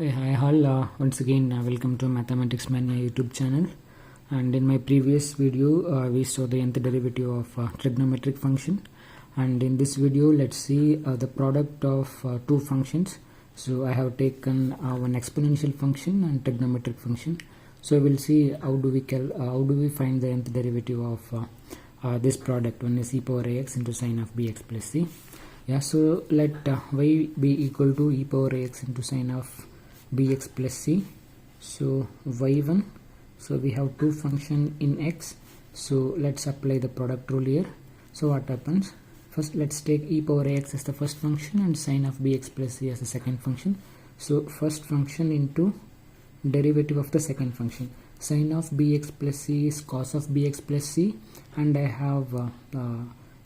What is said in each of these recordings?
Hey, hi all, once again welcome to Mathematics Mania YouTube channel. And in my previous video we saw the nth derivative of trigonometric function, and in this video let's see the product of two functions. So I have taken one exponential function and trigonometric function. So we'll see how do we find the nth derivative of this product. One is e power ax into sine of bx plus c. Yeah, so let y be equal to e power ax into sine of bx plus c. So y1, so we have two function in x, so let's apply the product rule here. So what happens, first let's take e power ax as the first function and sine of bx plus c as the second function. So first function into derivative of the second function. Sine of bx plus c is cos of bx plus c, and I have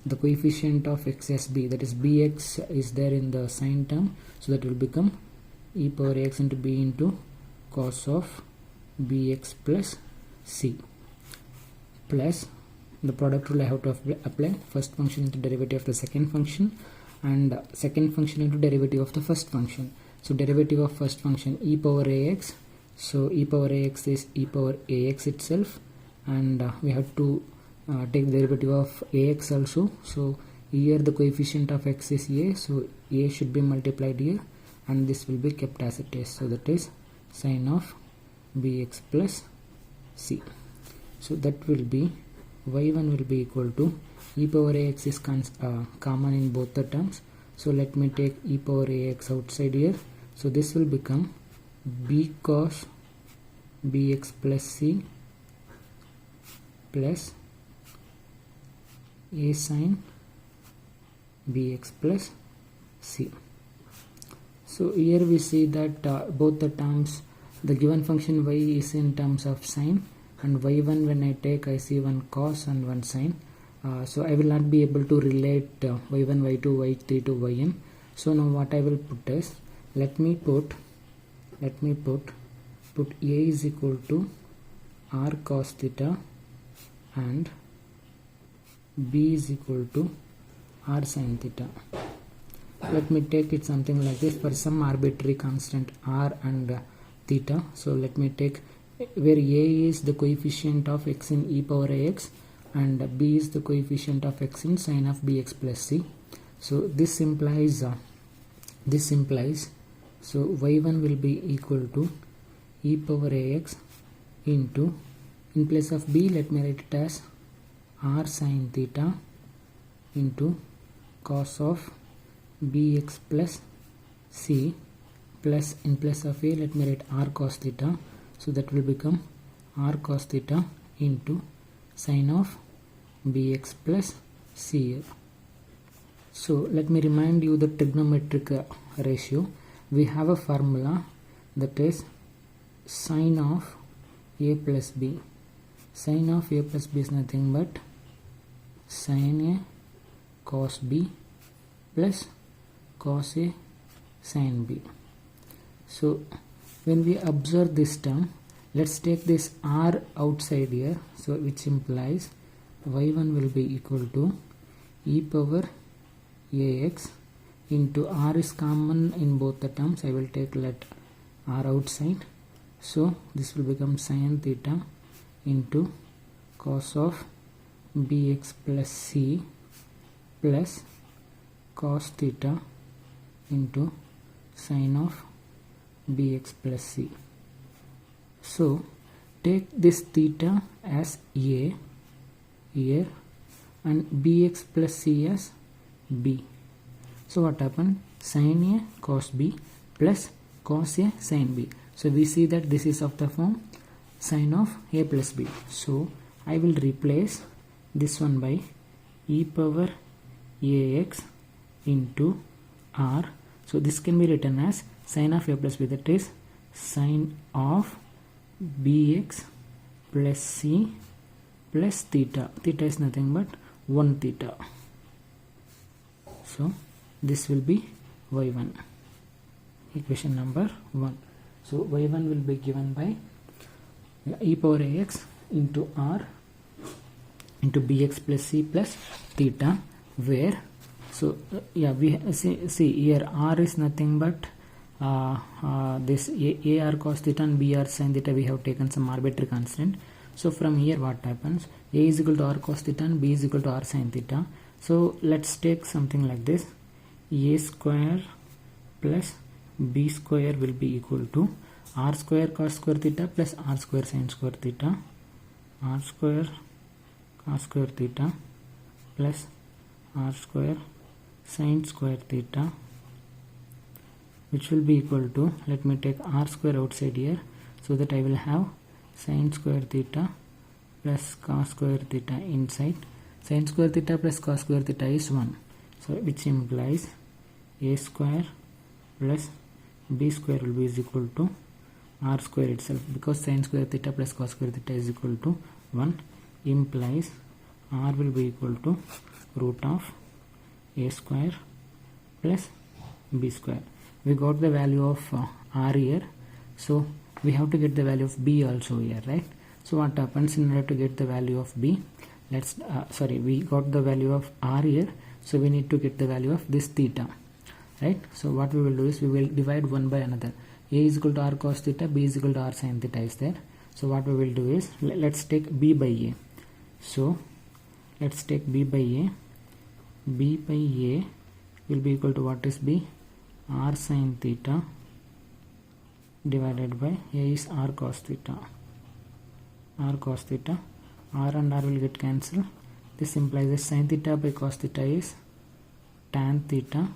the coefficient of x as b, that is bx is there in the sine term, so that will become e power ax into b into cos of bx plus c, plus the product rule I have to apply. First function into derivative of the second function, and second function into derivative of the first function. So derivative of first function e power ax, so e power ax is e power ax itself, and we have to take the derivative of ax also. So here the coefficient of x is a, so a should be multiplied here, and this will be kept as it is, so that is sine of bx plus c. So that will be y1 will be equal to e power ax is common in both the terms, so let me take e power ax outside here. So this will become b cos bx plus c plus a sin bx plus c. So here we see that both the terms, the given function y is in terms of sine, and y1 when I take, I see one cos and one sine. So I will not be able to relate y1, y2, y3 to yn. So now what I will put is, let me put a is equal to r cos theta and b is equal to r sin theta. Let me take it something like this for some arbitrary constant r and theta. So let me take where a is the coefficient of x in e power ax and b is the coefficient of x in sine of bx plus c. So this implies so y1 will be equal to e power ax into, in place of b let me write it as r sin theta into cos of bx plus c, plus in place of a let me write r cos theta, so that will become r cos theta into sine of bx plus c. So let me remind you the trigonometric ratio. We have a formula that is sine of a plus b. Sine of a plus b is nothing but sine a cos b plus cos a sin b. So when we observe this term, let's take this r outside here, so which implies y1 will be equal to e power ax into r is common in both the terms, I will take let r outside, so this will become sin theta into cos of bx plus c plus cos theta into sine of bx plus c. So take this theta as a here and bx plus c as b. So what happened, sin a cos b plus cos a sin b. So we see that this is of the form sine of a plus b. So I will replace this one by e power ax into r. So this can be written as sine of a plus b, that is sine of bx plus c plus theta. Theta is nothing but 1 theta. So this will be y1, equation number 1. So y1 will be given by e power ax into r into bx plus c plus theta, where so yeah we see here r is nothing but this a r cos theta and b r sin theta, we have taken some arbitrary constant. So from here what happens, a is equal to r cos theta and b is equal to r sin theta. So let's take something like this, a square plus b square will be equal to r square cos square theta plus r square sin square theta, r square cos square theta plus r square sin square theta, which will be equal to, let me take r square outside here, so that I will have sin square theta plus cos square theta inside. Sin square theta plus cos square theta is 1, so which implies a square plus b square will be is equal to r square itself, because sin square theta plus cos square theta is equal to 1, implies r will be equal to root of a square plus b square. We got the value of r here, so we have to get the value of b also here, right? So what happens, in order to get the value of b, let's we got the value of r here, so we need to get the value of this theta, right? So what we will do is we will divide one by another. A is equal to r cos theta, b is equal to r sin theta is there. So what we will do is, let's take b by a. So let's take b by a. B by a will be equal to, what is b? R sin theta divided by a is r cos theta. R cos theta, r and r will get cancelled. This implies that sin theta by cos theta is tan theta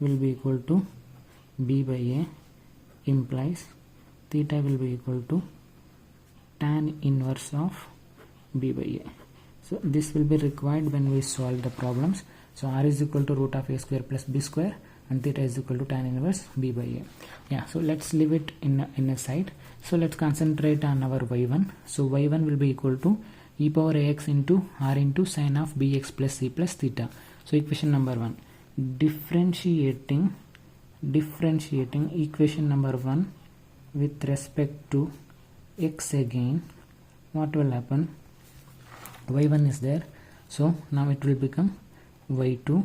will be equal to b by a, implies theta will be equal to tan inverse of b by a. So this will be required when we solve the problems. So r is equal to root of a square plus b square, and theta is equal to tan inverse b by a. Yeah, so let's leave it in a side. So let's concentrate on our y1. So y1 will be equal to e power ax into r into sin of bx plus c plus theta. So equation number 1, differentiating equation number 1 with respect to x again, what will happen? Y1 is there, so now it will become y2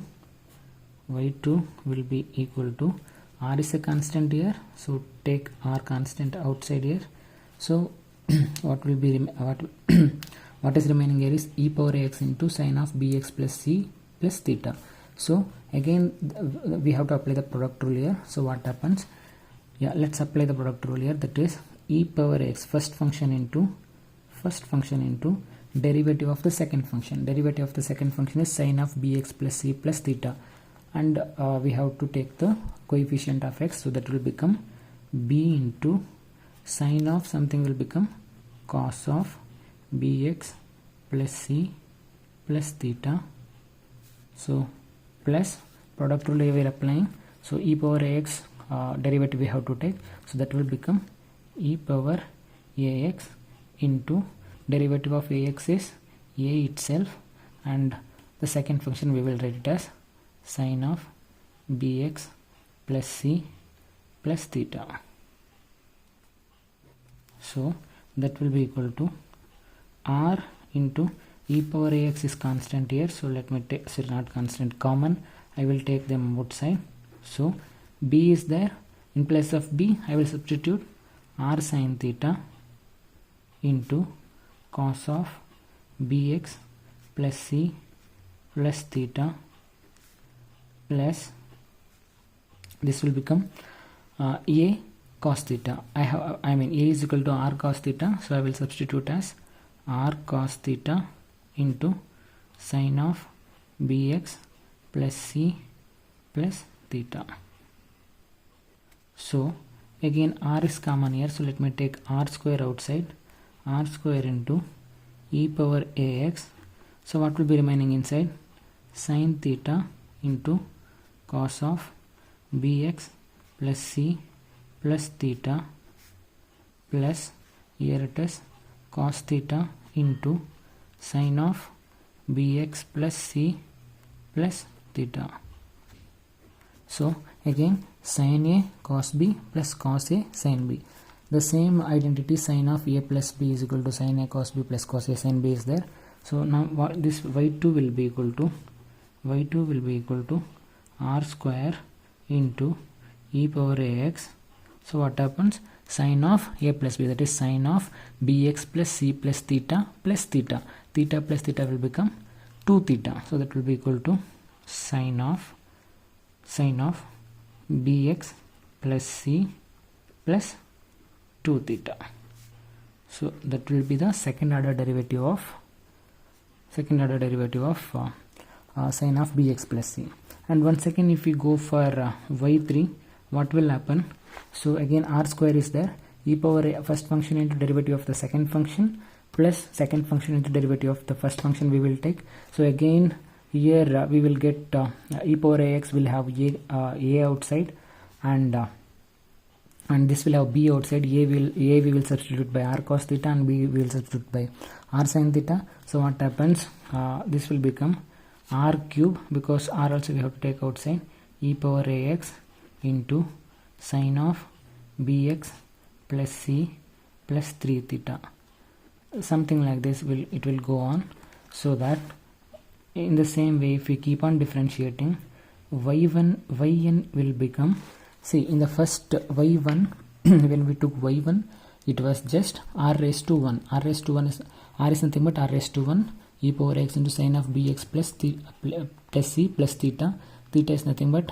will be equal to, r is a constant here, so take r constant outside here. So what will be what is remaining here is e power ax into sin of bx plus c plus theta. So again we have to apply the product rule here. So what happens? Yeah, let's apply the product rule here, that is e power x first function into derivative of the second function. Derivative of the second function is sin of bx plus c plus theta, and we have to take the coefficient of x, so that will become b into sin of something will become cos of bx plus c plus theta. So plus product rule we are applying, so e power ax derivative we have to take, so that will become e power ax into derivative of ax is a itself, and the second function we will write it as sin of bx plus c plus theta. So that will be equal to r into e power ax is constant here, so let me take, sorry, not constant, common, I will take them outside. So b is there, in place of b I will substitute r sin theta into cos of bx plus c plus theta, plus this will become a cos theta. I mean a is equal to r cos theta, so I will substitute as r cos theta into sin of bx plus c plus theta. So again r is common here, so let me take r square outside, r square into e power ax. So what will be remaining inside? Sin theta into cos of bx plus c plus theta, plus here it is cos theta into sin of bx plus c plus theta. So again sin a cos b plus cos a sin b. The same identity sin of a plus b is equal to sin a cos b plus cos a sin b is there. So now what this y2 will be equal to r square into e power ax So what happens? Sine of a plus b, that is sine of bx plus c plus theta plus theta. Theta plus theta will become 2 theta. So that will be equal to sine of bx plus c plus 2 theta. So that will be the second order derivative of sine of bx plus c. And once again, if we go for y3, what will happen? So again r square is there, e power a first function into derivative of the second function plus second function into derivative of the first function we will take. So again here we will get e power ax will have a outside, and this will have b outside. A we will substitute by r cos theta, and b we will substitute by r sin theta. So what happens? This will become r cube, because r also we have to take outside, e power ax into sine of bx plus c plus 3 theta. Something like this it will go on, so that in the same way, if we keep on differentiating, yn will become, see, in the first y1 when we took y1, it was just r raised to 1. R raised to 1 is nothing but r raised to 1 e power x into sine of bx plus c plus theta. Theta is nothing but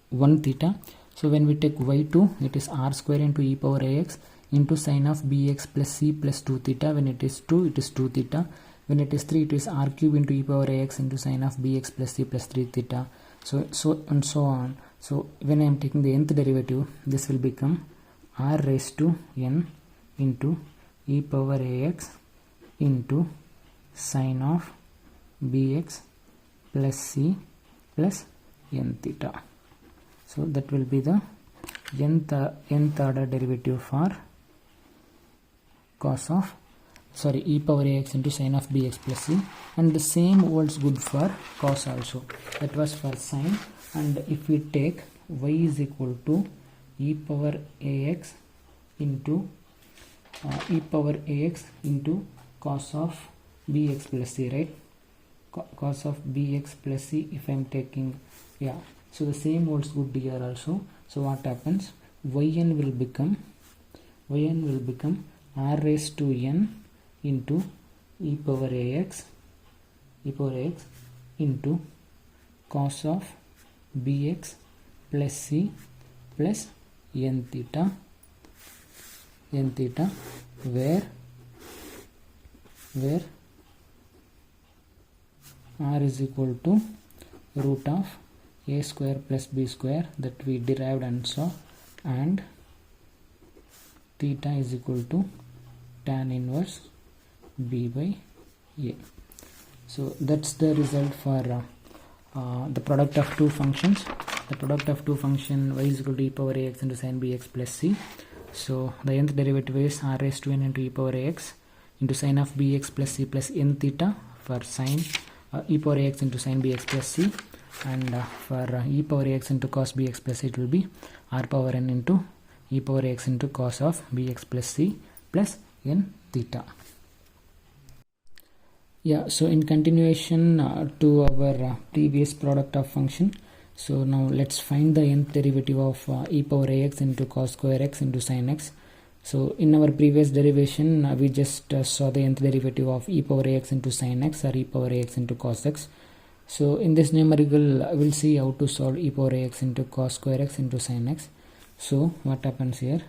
1 theta. So when we take y2, it is r square into e power ax into sine of bx plus c plus 2 theta. When it is 2, it is 2 theta. When it is 3, it is r cube into e power ax into sine of bx plus c plus 3 theta. So and so on. So when I am taking the nth derivative, this will become r raised to n into e power ax into sine of bx plus c plus n theta. So that will be the nth order derivative for e power ax into sine of bx plus c, and the same holds good for cos also. That was for sine. And if we take y is equal to e power ax into cos of bx plus c, right? Cos of bx plus c, if I am taking, yeah, so the same holds good here also. So what happens? Yn will become r raised to n into e power ax into cos of bx plus c plus n theta, where r is equal to root of a square plus b square that we derived and saw, and theta is equal to tan inverse b by a. So that's the result for the product of two functions. The product of two function y is equal to e power ax into sin bx plus c. So the nth derivative is r raised to n into e power ax into sin of bx plus c plus n theta for sin e power ax into sin bx plus c, and for e power ax into cos bx plus c, it will be r power n into e power ax into cos of bx plus c plus n theta. Yeah, so in continuation to our previous product of function, so now let's find the nth derivative of e power ax into cos square x into sin x. So in our previous derivation, we just saw the nth derivative of e power ax into sin x or e power ax into cos x. So in this numerical, we'll see how to solve e power ax into cos square x into sin x. So what happens here?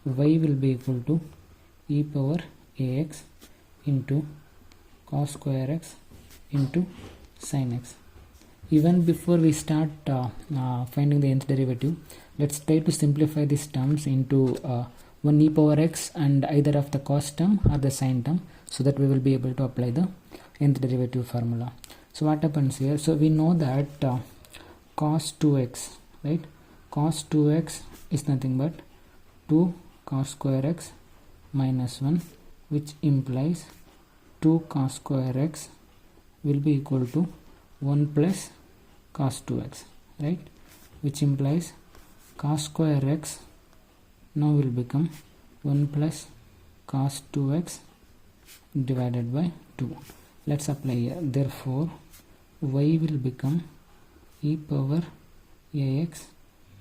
Y will be equal to e power ax into cos square x into sin x. Even before we start finding the nth derivative, let's try to simplify these terms into one e power x and either of the cos term or the sin term, so that we will be able to apply the nth derivative formula. So what happens here? So we know that cos 2x, right? Cos 2x is nothing but 2 cos square x minus 1, which implies 2 cos square x will be equal to 1 plus cos 2x, right? Which implies cos square x now will become 1 plus cos 2x divided by 2. Let's apply here. Therefore, y will become e power ax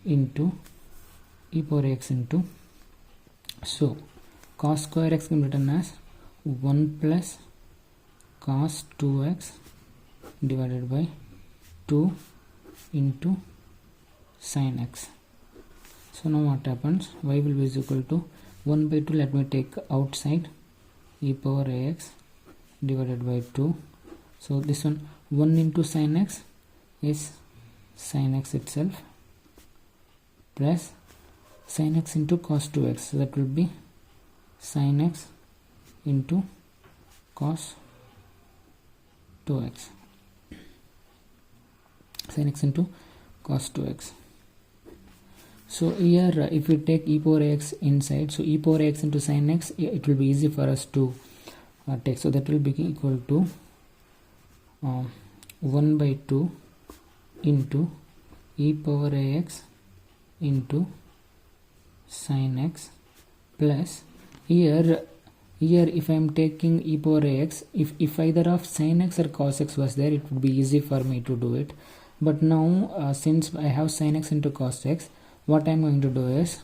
into e power x into, so cos square x can be written as 1 plus cos 2x divided by 2 into sin x. So now what happens, y will be is equal to 1 by 2, let me take outside, e power ax divided by 2. So this one 1 into sin x is sin x itself, plus sin x into cos 2x, so that will be sin x into cos 2x, sin x into cos 2x. So here if we take e power x inside, so e power x into sin x, it will be easy for us to take, so that will be equal to 1 by 2 into e power ax into sin x, plus here if I am taking e power ax, if either of sin x or cos x was there, it would be easy for me to do it. But now since I have sin x into cos x, what I am going to do is,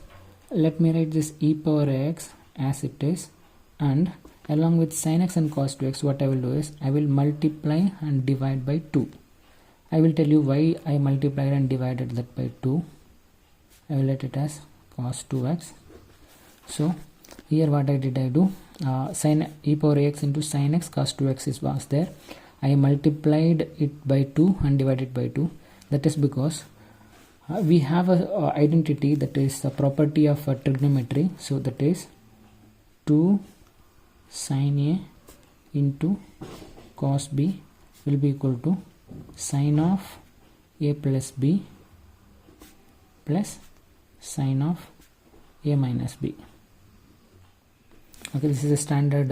let me write this e power ax as it is, and along with sin x and cos 2x, what I will do is I will multiply and divide by 2. I will tell you why I multiplied and divided that by 2. I will let it as cos 2x. So here what I did, I do sin e power ax into sin x cos 2x was there, I multiplied it by 2 and divided by 2. That is because we have a identity, that is a property of trigonometry, so that is 2 sin a into cos b will be equal to sin of a plus b plus sin of a minus b. Okay, this is a standard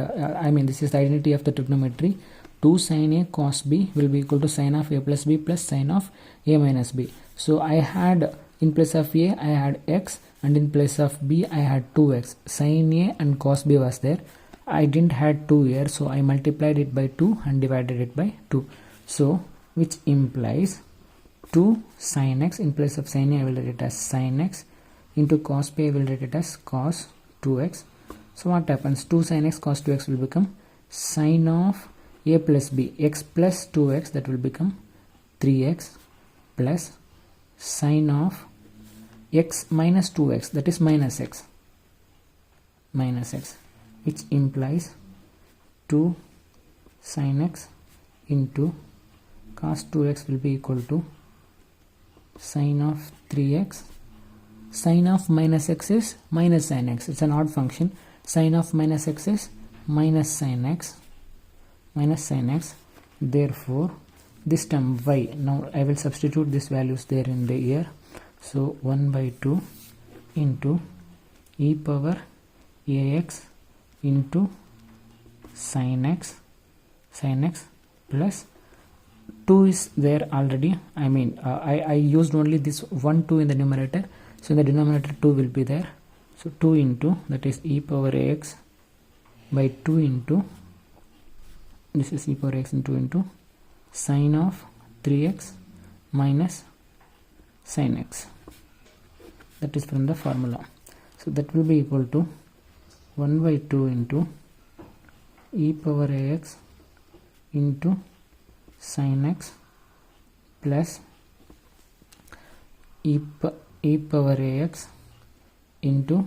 this is the identity of the trigonometry. 2 sin a cos b will be equal to sin of a plus b plus sin of a minus b. So I had, in place of a I had x, and in place of b I had 2x. Sin a and cos b was there, I didn't had 2 here, so I multiplied it by 2 and divided it by 2. So which implies 2 sin x, in place of sin a I will write it as sin x, into cos b I will write it as cos 2x. So what happens, 2 sin x cos 2x will become sin of a plus b, x plus 2x, that will become 3x, plus sin of x minus 2x, that is minus x, which implies 2 sin x into cos 2x will be equal to sin of 3x. Sin of minus x is minus sin x, it's an odd function. Sin of minus x is minus sin x, therefore this term y, now I will substitute these values there in the here. So 1 by 2 into e power ax into sin x plus 2 is there already, I used only this 1 2 in the numerator, so in the denominator 2 will be there. So 2 into, that is e power ax by 2 into, this is e power x into sin of 3x minus sin x, that is from the formula. So that will be equal to 1 by 2 into e power ax into sin x plus e power ax into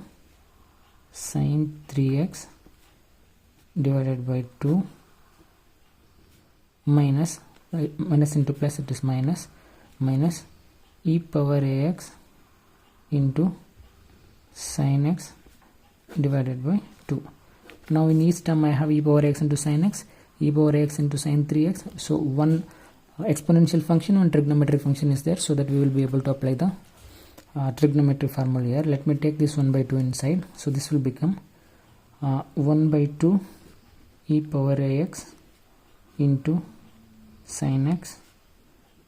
sin 3x divided by 2 minus into plus, it is minus e power ax into sin x divided by 2. Now in each term I have e power x into sin x, e power x into sin 3x. So one exponential function, one trigonometric function is there, so that we will be able to apply the trigonometric formula here. Let me take this 1 by 2 inside, so this will become 1 by 2 e power ax into sin x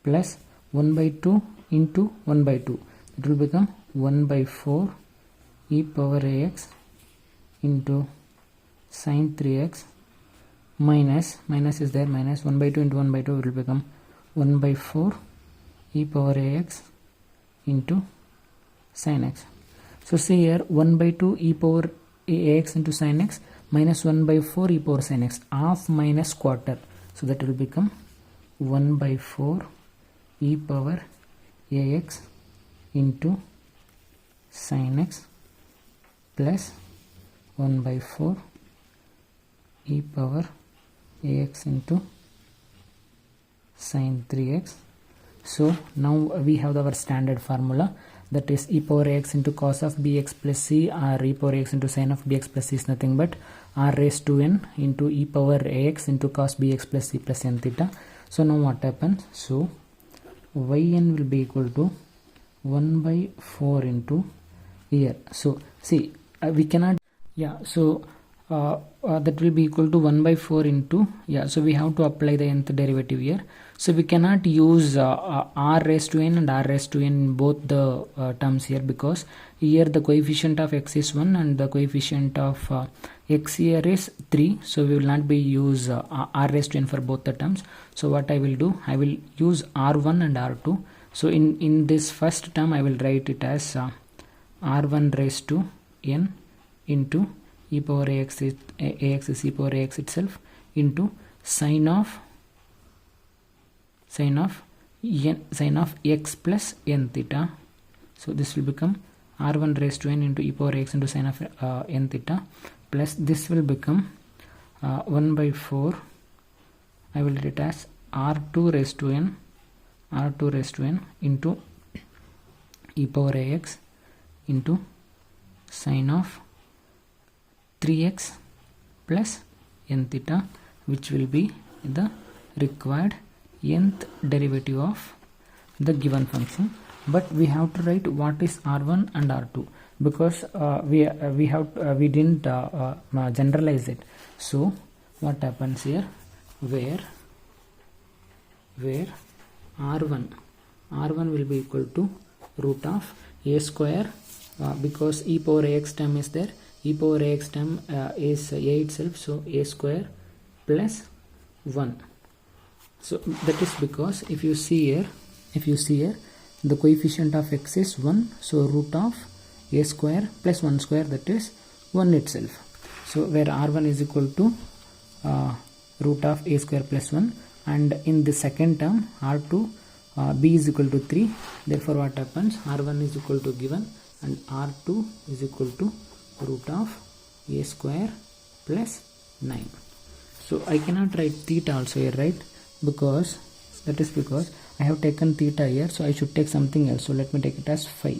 plus 1 by 2 into 1 by 2, it will become 1 by 4 e power ax into sin 3x minus is there, minus 1 by 2 into 1 by 2 will become 1 by 4 e power ax into sin x. So see here 1 by 2 e power ax into sin x minus 1 by 4 e power sin x, half minus quarter. So that will become 1 by 4 e power ax into sin x plus 1 by 4 e power ax into sin 3x. So now we have our standard formula, that is e power ax into cos of bx plus c, or e power ax into sin of bx plus c is nothing but r raised to n into e power ax into cos bx plus c plus n theta. So now what happens? So yn will be equal to 1 by 4 into here. So see, we cannot, so that will be equal to 1 by 4 into, so we have to apply the nth derivative here. So we cannot use r raised to n and r raised to n in both the terms here, because here the coefficient of x is 1 and the coefficient of x here is 3. So we will not be use r raised to n for both the terms. So what I will do, I will use r1 and r2. So in this first term I will write it as r1 raised to n into e power ax is e power ax itself into sin of x plus n theta. So this will become r1 raised to n into e power x into sin of n theta, plus this will become 1 by 4, I will write it as r2 raised to n into e power ax into sin of 3x plus n theta, which will be the required nth derivative of the given function. But we have to write what is r1 and r2, because we didn't generalize it. So what happens here, where r1 will be equal to root of a square, because e power ax term is there, e power ax term is a itself, so a square plus 1. So that is because if you see here the coefficient of x is 1, so root of a square plus 1 square, that is 1 itself. So where r1 is equal to root of a square plus 1, and in the second term r2 b is equal to 3. Therefore what happens, r1 is equal to given and r2 is equal to root of a square plus 9. So I cannot write theta also here, right? Because I have taken theta here, so I should take something else. So let me take it as phi.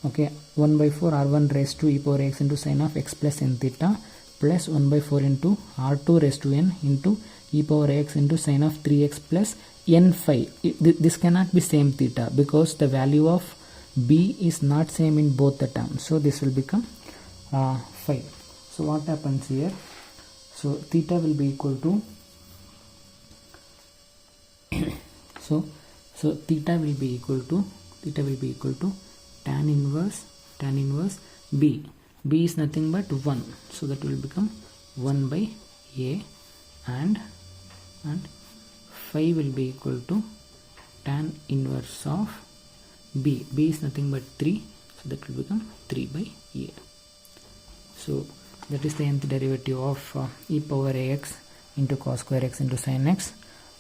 Okay, 1 by 4 r1 raised to e power x into sin of x plus n theta plus 1 by 4 into r2 raised to n into e power x into sin of 3x plus n phi. This cannot be same theta, because the value of b is not same in both the terms. So this will become phi. So what happens here? So theta will be equal to so theta will be equal to tan inverse b. B is nothing but 1, so that will become 1 by a, and phi will be equal to tan inverse of b. B is nothing but 3, so that will become 3 by a. So that is the nth derivative of e power ax into cos square x into sin x.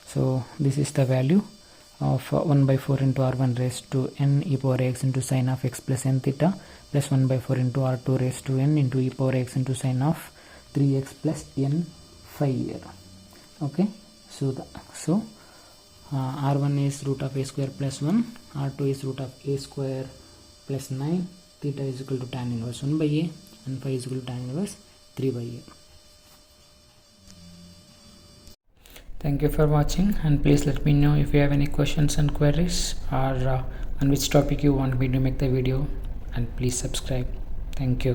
So this is the value of 1 by 4 into r1 raised to n e power x into sin of x plus n theta plus 1 by 4 into r2 raised to n into e power x into sin of 3x plus n phi here. Okay, so r1 is root of a square plus 1, r2 is root of a square plus 9, theta is equal to tan inverse 1 by a, and phi is equal to tan inverse 3 by a. Thank you for watching, and please let me know if you have any questions and queries, or on which topic you want me to make the video, and please subscribe. Thank you.